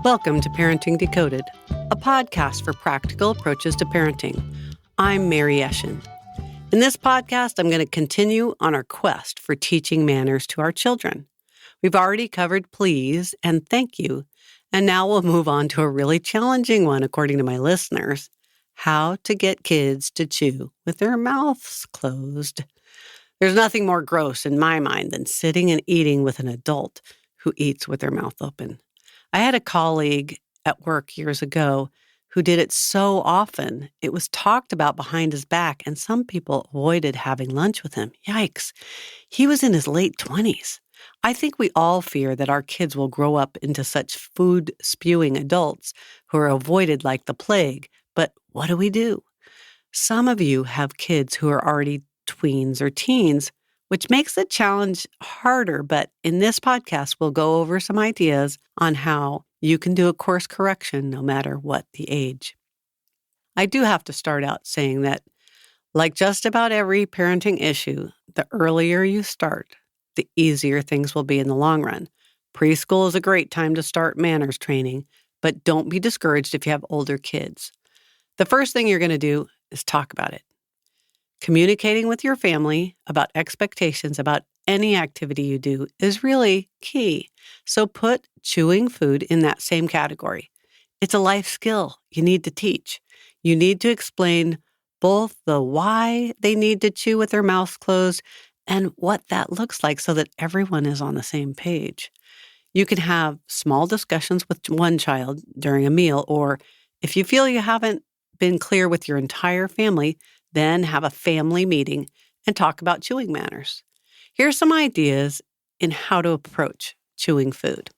Welcome to Parenting Decoded, a podcast for practical approaches to parenting. I'm Mary Eschen. In this podcast, I'm going to continue on our quest for teaching manners to our children. We've already covered please and thank you, and now we'll move on to a really challenging one, according to my listeners: how to get kids to chew with their mouths closed. There's nothing more gross in my mind than sitting and eating with an adult who eats with their mouth open. I had a colleague at work years ago who did it so often, it was talked about behind his back, and some people avoided having lunch with him. Yikes. He was in his late 20s. I think we all fear that our kids will grow up into such food-spewing adults who are avoided like the plague. But what do? Some of you have kids who are already tweens or teens, which makes the challenge harder. But in this podcast, we'll go over some ideas on how you can do a course correction no matter what the age. I do have to start out saying that, like just about every parenting issue, the earlier you start, the easier things will be in the long run. Preschool is a great time to start manners training, but don't be discouraged if you have older kids. The first thing you're going to do is talk about it. Communicating with your family about expectations about any activity you do is really key. So put chewing food in that same category. It's a life skill you need to teach. You need to explain both the why they need to chew with their mouths closed and what that looks like so that everyone is on the same page. You can have small discussions with one child during a meal, or if you feel you haven't been clear with your entire family, then have a family meeting and talk about chewing manners. Here's some ideas in how to approach chewing food.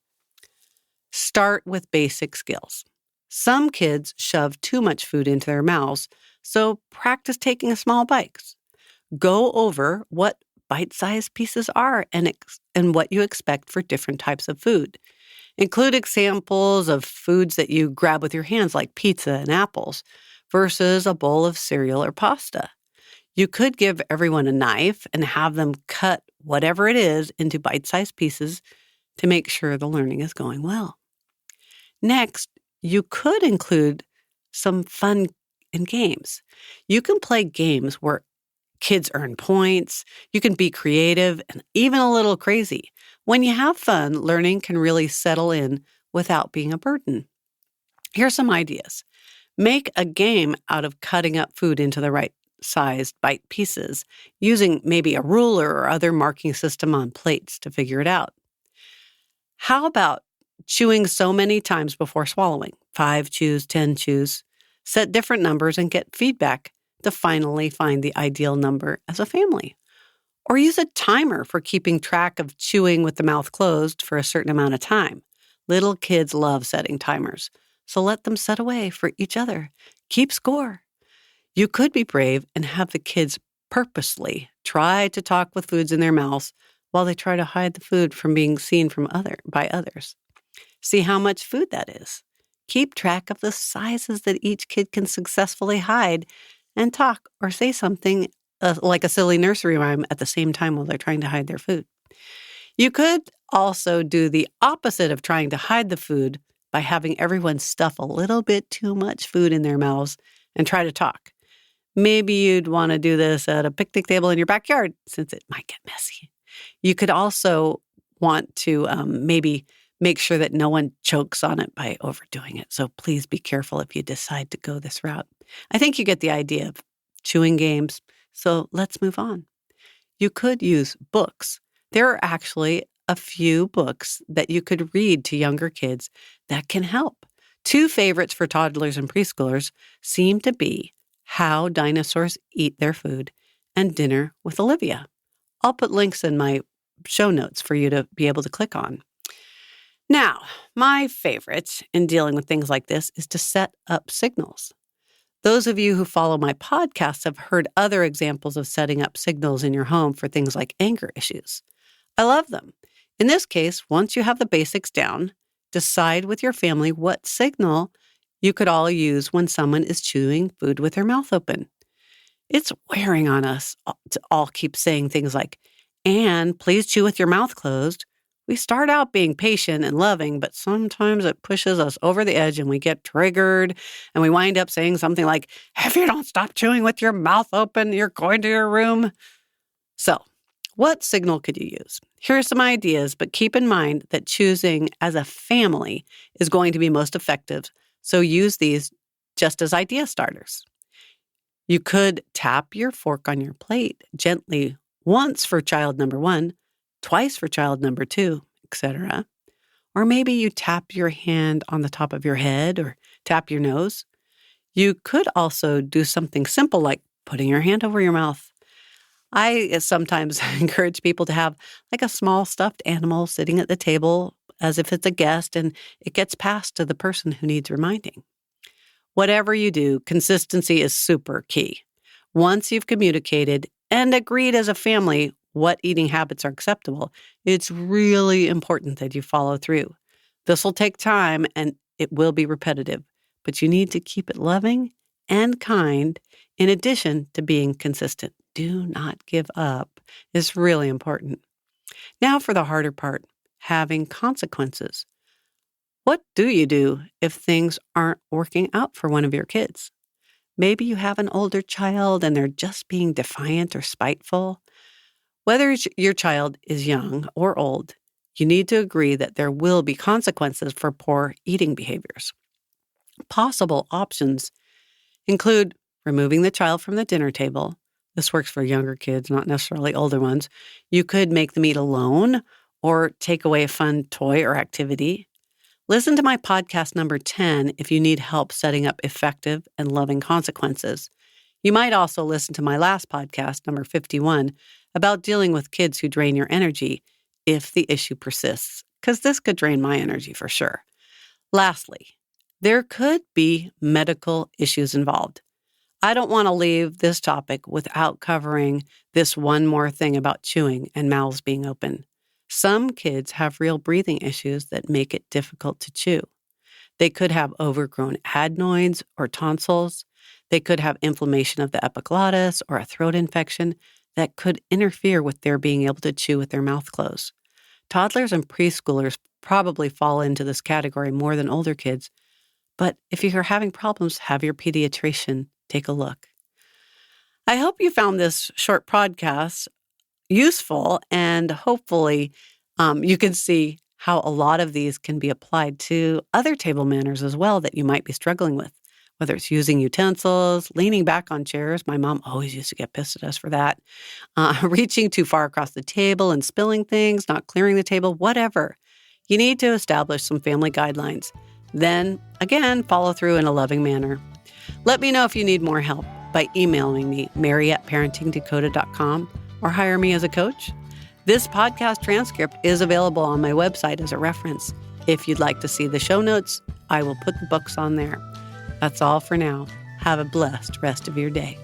Start with basic skills. Some kids shove too much food into their mouths, so practice taking small bites. Go over what bite-sized pieces are and what you expect for different types of food. Include examples of foods that you grab with your hands, like pizza and apples, versus a bowl of cereal or pasta. You could give everyone a knife and have them cut whatever it is into bite-sized pieces to make sure the learning is going well. Next, you could include some fun and games. You can play games where kids earn points. You can be creative and even a little crazy. When you have fun, learning can really settle in without being a burden. Here's some ideas. Make a game out of cutting up food into the right sized bite pieces, using maybe a ruler or other marking system on plates to figure it out. How about chewing so many times before swallowing? 5 chews, 10 chews. Set different numbers and get feedback to finally find the ideal number as a family. Or use a timer for keeping track of chewing with the mouth closed for a certain amount of time. Little kids love setting timers, so let them set away for each other. Keep score. You could be brave and have the kids purposely try to talk with foods in their mouths while they try to hide the food from being seen by others. See how much food that is. Keep track of the sizes that each kid can successfully hide and talk or say something like a silly nursery rhyme at the same time while they're trying to hide their food. You could also do the opposite of trying to hide the food by having everyone stuff a little bit too much food in their mouths and try to talk. Maybe you'd want to do this at a picnic table in your backyard, since it might get messy. You could also want to maybe make sure that no one chokes on it by overdoing it. So please be careful if you decide to go this route. I think you get the idea of chewing games. So let's move on. You could use books. There are actually a few books that you could read to younger kids that can help. 2 favorites for toddlers and preschoolers seem to be How Dinosaurs Eat Their Food and Dinner with Olivia. I'll put links in my show notes for you to be able to click on. Now, my favorite in dealing with things like this is to set up signals. Those of you who follow my podcast have heard other examples of setting up signals in your home for things like anger issues. I love them. In this case, once you have the basics down, decide with your family what signal you could all use when someone is chewing food with their mouth open. It's wearing on us to all keep saying things like, "And please chew with your mouth closed," We start out being patient and loving, but sometimes it pushes us over the edge and we get triggered and we wind up saying something like, if you don't stop chewing with your mouth open, you're going to your room. So, what signal could you use? Here are some ideas, but keep in mind that choosing as a family is going to be most effective, so use these just as idea starters. You could tap your fork on your plate gently once for child number 1, twice for child number 2, etc. Or maybe you tap your hand on the top of your head or tap your nose. You could also do something simple like putting your hand over your mouth. I sometimes encourage people to have like a small stuffed animal sitting at the table as if it's a guest and it gets passed to the person who needs reminding. Whatever you do, consistency is super key. Once you've communicated and agreed as a family what eating habits are acceptable, it's really important that you follow through. This will take time and it will be repetitive, but you need to keep it loving and kind in addition to being consistent. Do not give up. It's really important. Now for the harder part, having consequences. What do you do if things aren't working out for one of your kids? Maybe you have an older child and they're just being defiant or spiteful. Whether your child is young or old, you need to agree that there will be consequences for poor eating behaviors. Possible options include removing the child from the dinner table. This works for younger kids, not necessarily older ones. You could make them eat alone or take away a fun toy or activity. Listen to my podcast number 10 if you need help setting up effective and loving consequences. You might also listen to my last podcast, number 51, about dealing with kids who drain your energy if the issue persists, because this could drain my energy for sure. Lastly, there could be medical issues involved. I don't want to leave this topic without covering this one more thing about chewing and mouths being open. Some kids have real breathing issues that make it difficult to chew. They could have overgrown adenoids or tonsils. They could have inflammation of the epiglottis or a throat infection that could interfere with their being able to chew with their mouth closed. Toddlers and preschoolers probably fall into this category more than older kids, but if you're having problems, have your pediatrician take a look. I hope you found this short podcast useful, and hopefully you can see how a lot of these can be applied to other table manners as well that you might be struggling with, whether it's using utensils, leaning back on chairs. My mom always used to get pissed at us for that. Reaching too far across the table and spilling things, not clearing the table, whatever. You need to establish some family guidelines. Then, again, follow through in a loving manner. Let me know if you need more help by emailing me, mary@parentingdakota.com, or hire me as a coach. This podcast transcript is available on my website as a reference. If you'd like to see the show notes, I will put the books on there. That's all for now. Have a blessed rest of your day.